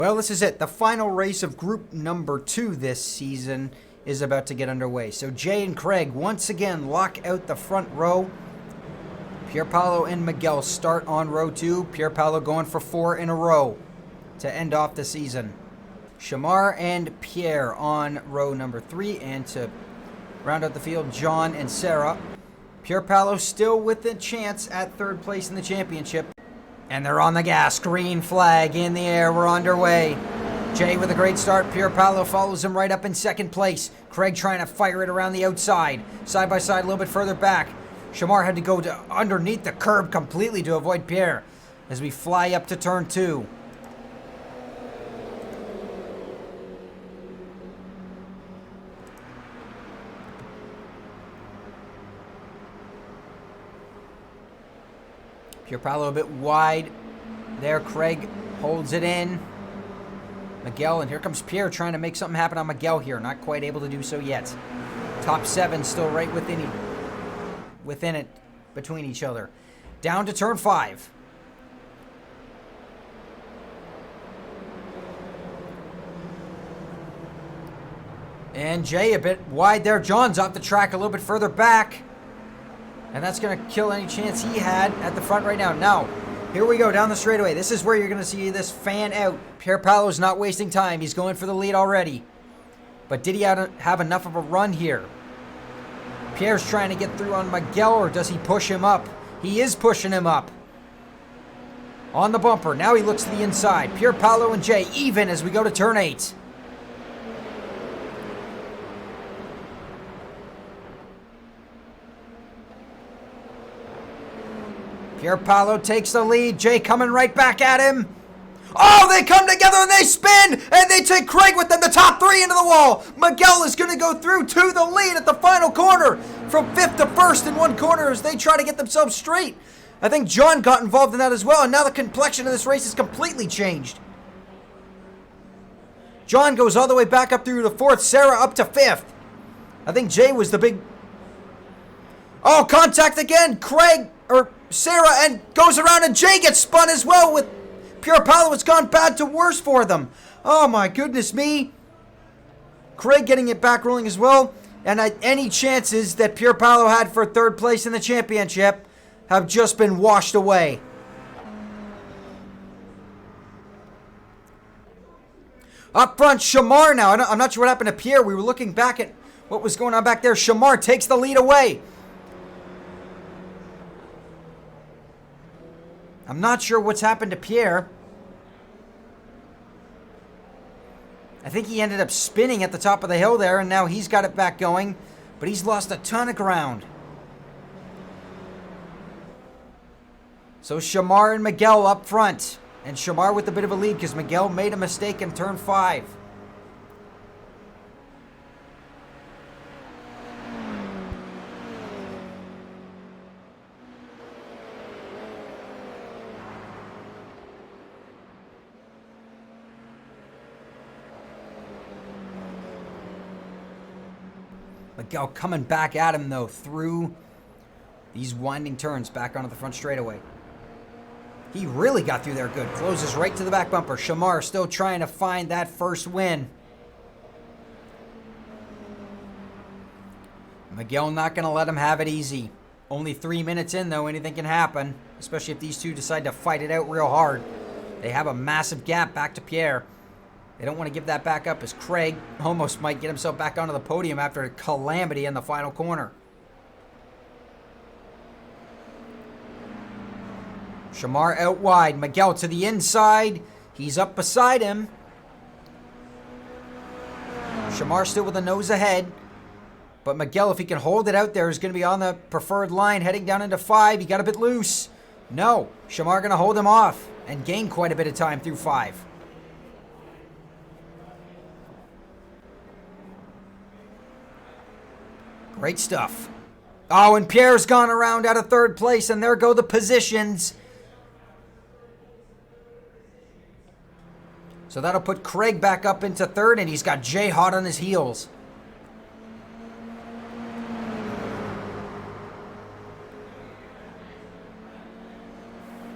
Well, this is it. The final race of group number 2 this season is about to get underway. So Jay and Craig once again lock out the front row. Pierpaolo and Miguel start on row 2. Pierpaolo going for 4 in a row to end off the season. Shamar and Pierre on row number 3. And to round out the field, John and Sarah. Pierpaolo still with a chance at 3rd place in the championship. And they're on the gas. Green flag in the air. We're underway. Jay with a great start. Pierpaolo follows him right up in 2nd place. Craig trying to fire it around the outside. Side by side a little bit further back. Shamar had to go underneath the curb completely to avoid Pierre as we fly up to turn 2. Pierpaolo a bit wide there. Craig holds it in. Miguel, and here comes Pierre trying to make something happen on Miguel here. Not quite able to do so yet. Top 7 still right within it, between each other. Down to turn 5. And Jay a bit wide there. John's off the track a little bit further back. And that's going to kill any chance he had at the front right now. Now, here we go down the straightaway. This is where you're going to see this fan out. Pierpaolo's not wasting time. He's going for the lead already. But did he have enough of a run here? Pierre's trying to get through on Miguel, or does he push him up? He is pushing him up. On the bumper. Now he looks to the inside. Pierpaolo and Jay even as we go to turn 8. Pierpaolo takes the lead. Jay coming right back at him. Oh, they come together and they spin, and they take Craig with them, the top 3 into the wall. Miguel is going to go through to the lead at the final corner from 5th to 1st in one corner as they try to get themselves straight. I think John got involved in that as well, and now the complexion of this race is completely changed. John goes all the way back up through the 4th, Sarah up to 5th. I think Jay was the big... Oh, contact again. Sarah, and goes around, and Jay gets spun as well with Pierpaolo. It's gone bad to worse for them. Oh my goodness me. Craig getting it back rolling as well. And any chances that Pierpaolo had for 3rd place in the championship have just been washed away. Up front, Shamar now. I'm not sure what happened to Pierre. We were looking back at what was going on back there. Shamar takes the lead away. I'm not sure what's happened to Pierre. I think he ended up spinning at the top of the hill there, and now he's got it back going. But he's lost a ton of ground. So Shamar and Miguel up front. And Shamar with a bit of a lead because Miguel made a mistake in turn 5. Miguel coming back at him, though, through these winding turns back onto the front straightaway. He really got through there good. Closes right to the back bumper. Shamar still trying to find that first win. Miguel not going to let him have it easy. Only 3 minutes in, though. Anything can happen, especially if these two decide to fight it out real hard. They have a massive gap back to Pierre. They don't want to give that back up as Craig almost might get himself back onto the podium after a calamity in the final corner. Shamar out wide. Miguel to the inside. He's up beside him. Shamar still with a nose ahead. But Miguel, if he can hold it out there, is going to be on the preferred line heading down into 5. He got a bit loose. No. Shamar going to hold him off and gain quite a bit of time through 5. Great stuff. Oh, and Pierre's gone around out of 3rd place, and there go the positions. So that'll put Craig back up into 3rd, and he's got Jay hot on his heels.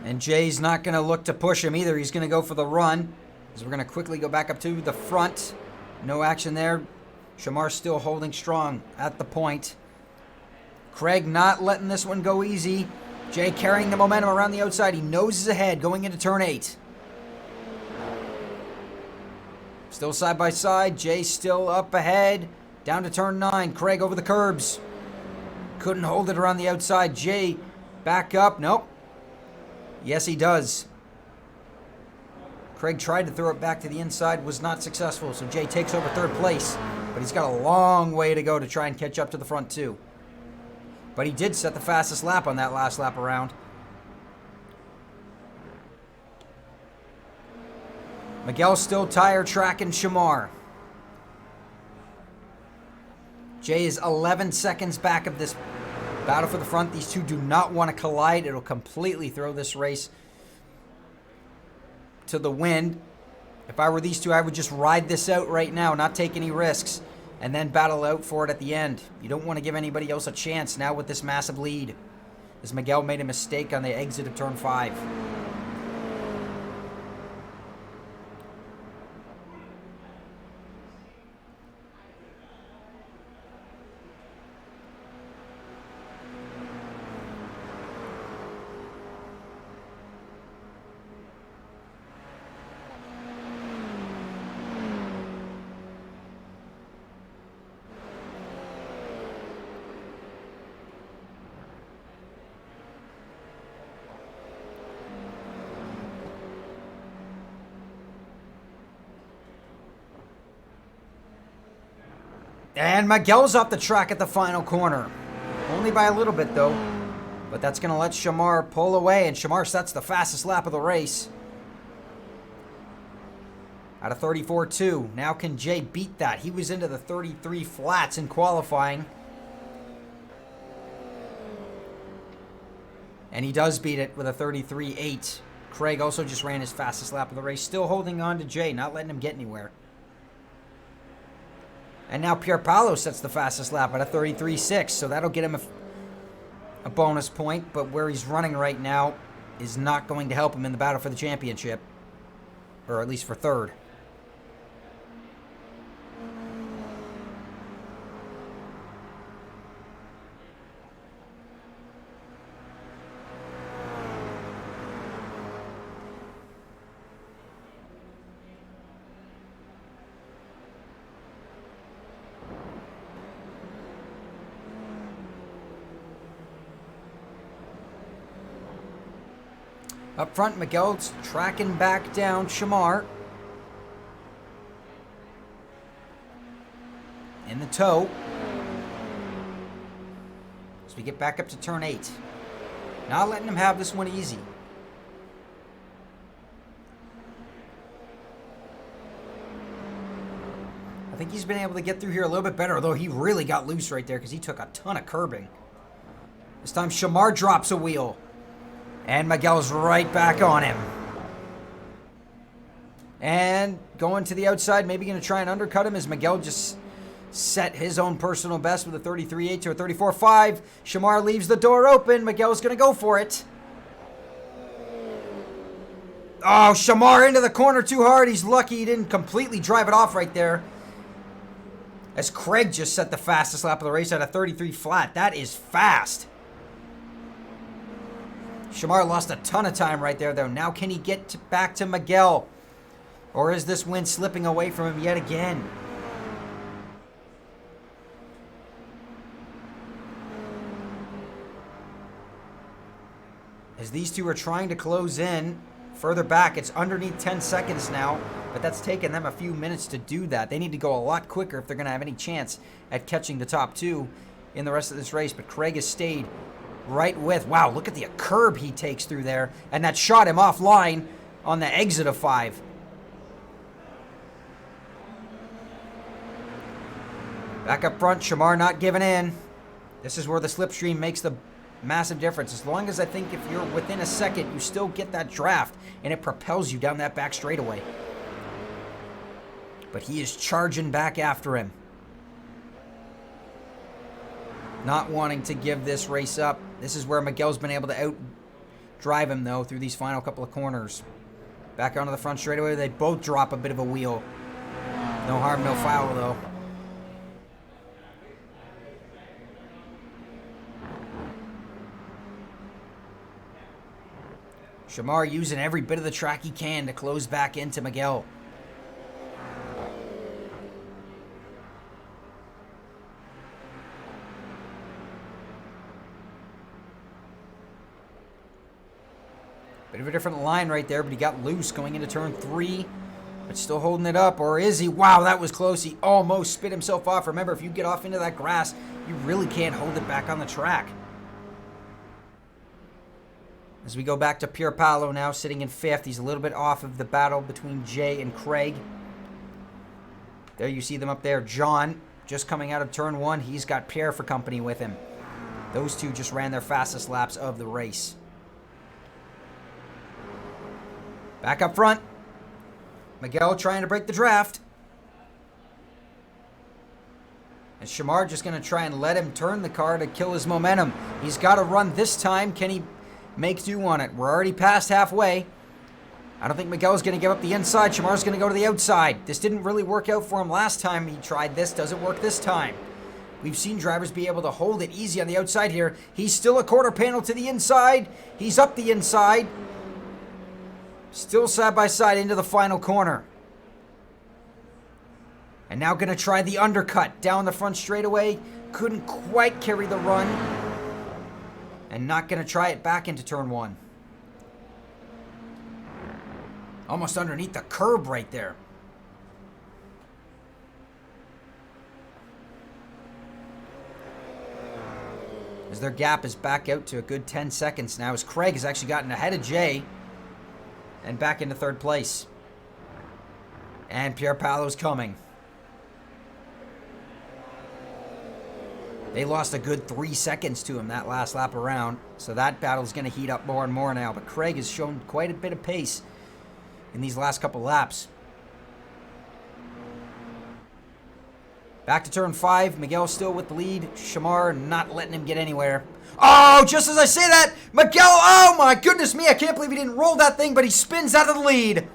And Jay's not going to look to push him either. He's going to go for the run. As we're going to quickly go back up to the front. No action there. Shamar still holding strong at the point. Craig not letting this one go easy. Jay carrying the momentum around the outside. He noses ahead going into turn 8. Still side by side. Jay still up ahead. Down to turn 9. Craig over the curbs. Couldn't hold it around the outside. Jay back up. Nope. Yes, he does. Craig tried to throw it back to the inside. Was not successful. So Jay takes over third place. But he's got a long way to go to try and catch up to the front two. But he did set the fastest lap on that last lap around. Miguel still tire tracking Shamar. Jay is 11 seconds back of this battle for the front. These two do not want to collide. It'll completely throw this race to the wind. If I were these two, I would just ride this out right now, not take any risks, and then battle out for it at the end. You don't want to give anybody else a chance now with this massive lead, as Miguel made a mistake on the exit of turn 5. And Miguel's off the track at the final corner. Only by a little bit, though. But that's going to let Shamar pull away, and Shamar sets the fastest lap of the race. Out of 34.2. Now can Jay beat that? He was into the 33 flats in qualifying. And he does beat it with a 33.8. Craig also just ran his fastest lap of the race. Still holding on to Jay, not letting him get anywhere. And now Pierpaolo sets the fastest lap at a 33.6, so that'll get him a bonus point, but where he's running right now is not going to help him in the battle for the championship, or at least for third. Up front, Miguel's tracking back down Shamar. In the tow. As we get back up to turn 8. Not letting him have this one easy. I think he's been able to get through here a little bit better, although he really got loose right there because he took a ton of curbing. This time Shamar drops a wheel. And Miguel's right back on him. And going to the outside, maybe going to try and undercut him as Miguel just set his own personal best with a 33.8 to a 34.5. Shamar leaves the door open. Miguel's going to go for it. Oh, Shamar into the corner too hard. He's lucky he didn't completely drive it off right there. As Craig just set the fastest lap of the race at a 33 flat. That is fast. Shamar lost a ton of time right there, though. Now can he get back to Miguel? Or is this win slipping away from him yet again? As these two are trying to close in further back, it's underneath 10 seconds now, but that's taken them a few minutes to do that. They need to go a lot quicker if they're going to have any chance at catching the top two in the rest of this race, but Craig has stayed right with. Wow, look at the curb he takes through there. And that shot him offline on the exit of 5. Back up front, Shamar not giving in. This is where the slipstream makes the massive difference. As long as I think if you're within a second, you still get that draft and it propels you down that back straightaway. But he is charging back after him. Not wanting to give this race up. This is where Miguel's been able to out-drive him, though, through these final couple of corners. Back onto the front straightaway. They both drop a bit of a wheel. No harm, no foul, though. Shamar using every bit of the track he can to close back into Miguel. Bit of a different line right there, but he got loose going into turn 3. But still holding it up, or is he? Wow, that was close. He almost spit himself off. Remember, if you get off into that grass, you really can't hold it back on the track. As we go back to Pierpaolo now, sitting in 5th. He's a little bit off of the battle between Jay and Craig. There you see them up there. John, just coming out of turn 1. He's got Pierre for company with him. Those two just ran their fastest laps of the race. Back up front. Miguel trying to break the draft. And Shamar just going to try and let him turn the car to kill his momentum. He's got to run this time. Can he make do on it? We're already past halfway. I don't think Miguel's going to give up the inside. Shamar's going to go to the outside. This didn't really work out for him last time he tried this. Doesn't work this time. We've seen drivers be able to hold it easy on the outside here. He's still a quarter panel to the inside. He's up the inside. Still side by side into the final corner. And now going to try the undercut down the front straightaway. Couldn't quite carry the run. And not going to try it back into turn 1. Almost underneath the curb right there. As their gap is back out to a good 10 seconds now. As Craig has actually gotten ahead of Jay. And back into 3rd place. And Pierpaolo's coming. They lost a good 3 seconds to him that last lap around. So that battle's going to heat up more and more now. But Craig has shown quite a bit of pace in these last couple laps. Back to turn 5. Miguel still with the lead. Shamar not letting him get anywhere. Oh, just as I say that, Miguel, oh my goodness me, I can't believe he didn't roll that thing, but he spins out of the lead.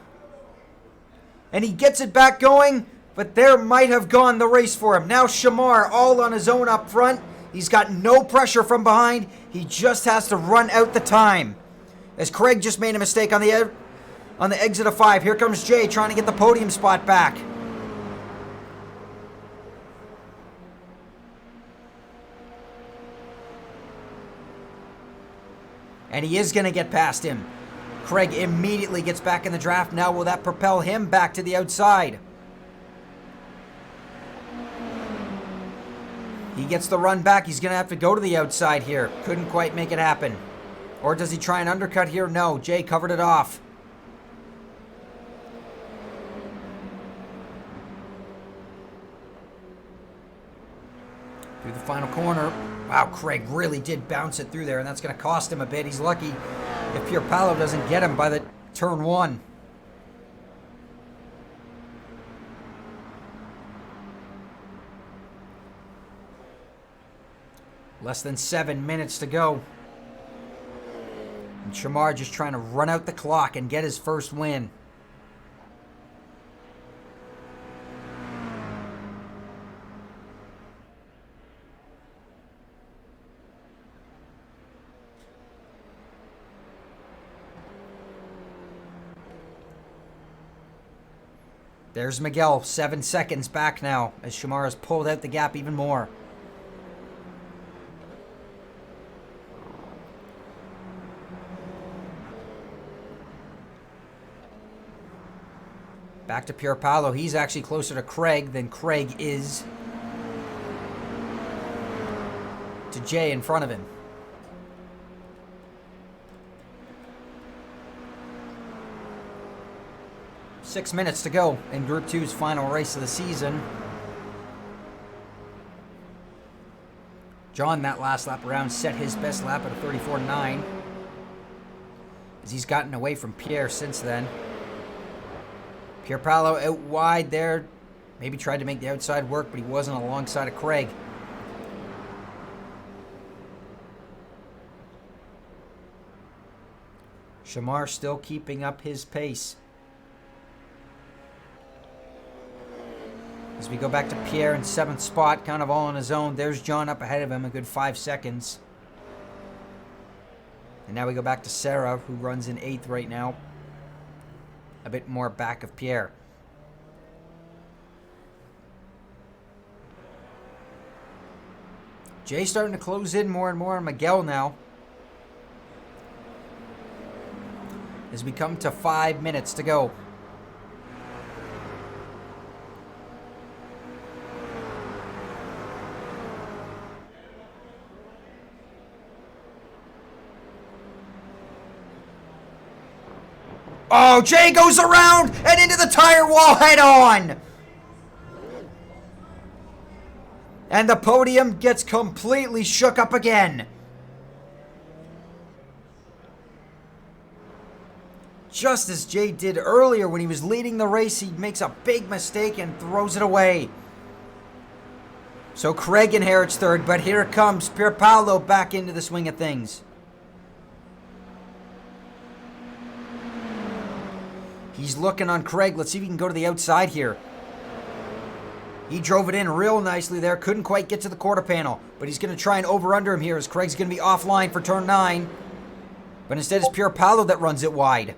And he gets it back going, but there might have gone the race for him. Now Shamar all on his own up front. He's got no pressure from behind. He just has to run out the time. As Craig just made a mistake on the exit of 5. Here comes Jay trying to get the podium spot back. And he is going to get past him. Craig immediately gets back in the draft. Now will that propel him back to the outside? He gets the run back. He's going to have to go to the outside here. Couldn't quite make it happen. Or does he try an undercut here? No. Jay covered it off. Through the final corner. Wow, Craig really did bounce it through there, and that's going to cost him a bit. He's lucky if Pierpaolo doesn't get him by the turn 1. Less than 7 minutes to go. And Shamar just trying to run out the clock and get his first win. There's Miguel, 7 seconds back now as Shamar has pulled out the gap even more. Back to Pierpaolo. He's actually closer to Craig than Craig is to Jay in front of him. Six minutes to go in Group 2's final race of the season. John, that last lap around, set his best lap at a 34.9. As he's gotten away from Pierre since then. Pierpaolo out wide there. Maybe tried to make the outside work, but he wasn't alongside of Craig. Shamar still keeping up his pace. As we go back to Pierre in 7th spot, kind of all on his own. There's John up ahead of him, a good 5 seconds. And now we go back to Sarah, who runs in 8th right now. A bit more back of Pierre. Jay's starting to close in more and more on Miguel now. As we come to 5 minutes to go. Oh, Jay goes around and into the tire wall head on. And the podium gets completely shook up again. Just as Jay did earlier when he was leading the race, he makes a big mistake and throws it away. So Craig inherits 3rd, but here comes Pierpaolo back into the swing of things. He's looking on Craig. Let's see if he can go to the outside here. He drove it in real nicely there. Couldn't quite get to the quarter panel. But he's going to try and over-under him here as Craig's going to be offline for turn 9. But instead it's Pierpaolo that runs it wide.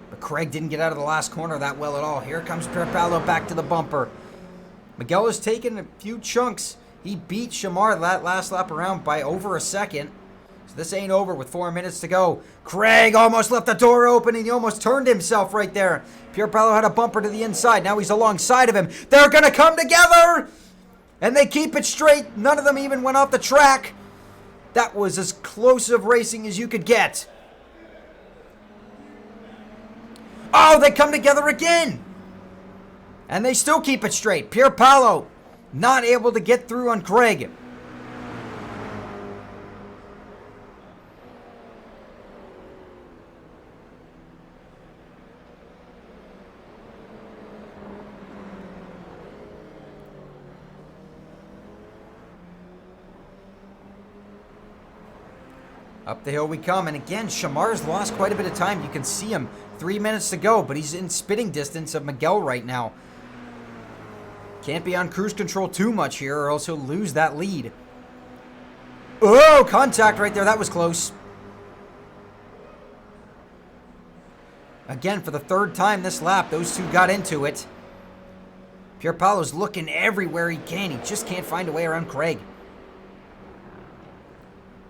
But Craig didn't get out of the last corner that well at all. Here comes Pierpaolo back to the bumper. Miguel has taken a few chunks. He beat Shamar that last lap around by over a second. So this ain't over with 4 minutes to go. Craig almost left the door open and he almost turned himself right there. Pierpaolo had a bumper to the inside. Now he's alongside of him. They're going to come together. And they keep it straight. None of them even went off the track. That was as close of racing as you could get. Oh, they come together again. And they still keep it straight. Pierpaolo not able to get through on Craig. Up the hill we come, and again, Shamar's lost quite a bit of time. You can see him. 3 minutes to go, but he's in spitting distance of Miguel right now. Can't be on cruise control too much here, or else he'll lose that lead. Oh, contact right there. That was close. Again, for the 3rd time this lap, those two got into it. Pierpaolo's looking everywhere he can. He just can't find a way around Craig.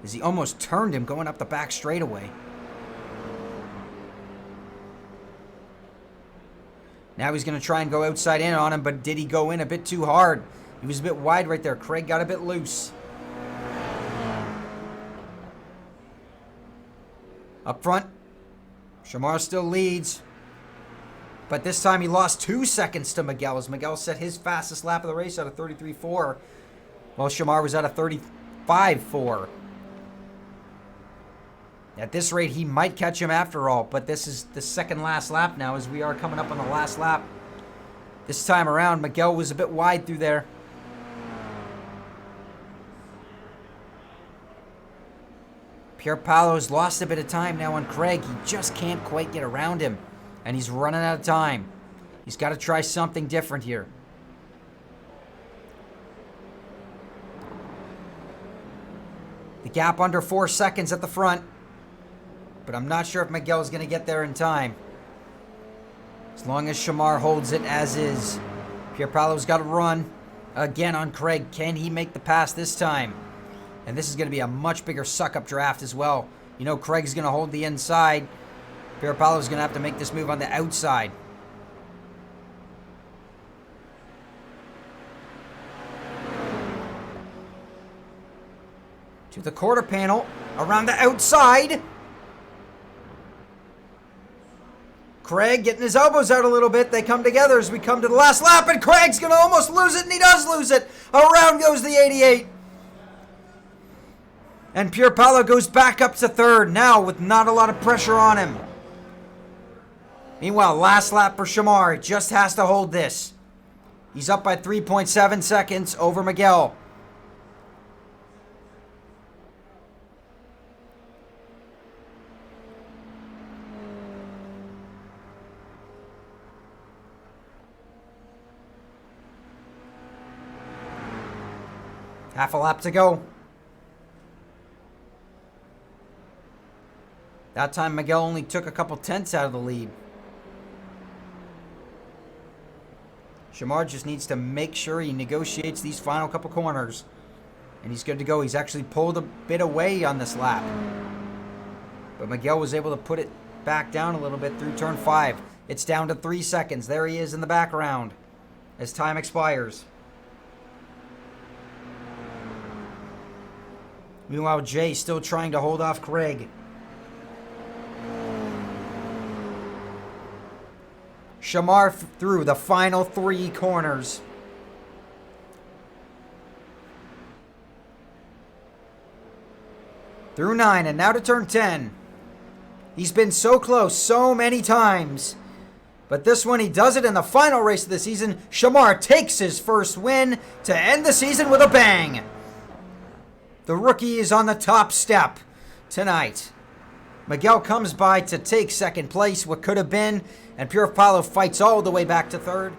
As he almost turned him going up the back straightaway. Now he's going to try and go outside in on him, but did he go in a bit too hard? He was a bit wide right there. Craig got a bit loose. Up front, Shamar still leads. But this time he lost 2 seconds to Miguel, as Miguel set his fastest lap of the race out of 33.4, while Shamar was at a 35.4. At this rate, he might catch him after all, but this is the second last lap now as we are coming up on the last lap. This time around, Miguel was a bit wide through there. Pierpaolo's lost a bit of time now on Craig. He just can't quite get around him, and he's running out of time. He's got to try something different here. The gap under 4 seconds at the front. But I'm not sure if Miguel is going to get there in time. As long as Shamar holds it as is. Pierpaolo's got to run again on Craig. Can he make the pass this time? And this is going to be a much bigger suck-up draft as well. You know Craig's going to hold the inside. Pierpaolo's going to have to make this move on the outside. To the quarter panel. Around the outside. Craig getting his elbows out a little bit. They come together as we come to the last lap, and Craig's going to almost lose it, and he does lose it. Around goes the 88. And Pierpaolo goes back up to 3rd now with not a lot of pressure on him. Meanwhile, last lap for Shamar. Just has to hold this. He's up by 3.7 seconds over Miguel. Half a lap to go. That time Miguel only took a couple tenths out of the lead. Shamar just needs to make sure he negotiates these final couple corners. And he's good to go. He's actually pulled a bit away on this lap. But Miguel was able to put it back down a little bit through turn 5. It's down to 3 seconds. There he is in the background as time expires. Meanwhile, Jay still trying to hold off Craig. Shamar through the final 3 corners. Through 9 and now to turn 10. He's been so close so many times. But this one he does it in the final race of the season. Shamar takes his first win to end the season with a bang. The rookie is on the top step tonight. Miguel comes by to take second place, what could have been, and Pierpaolo fights all the way back to third.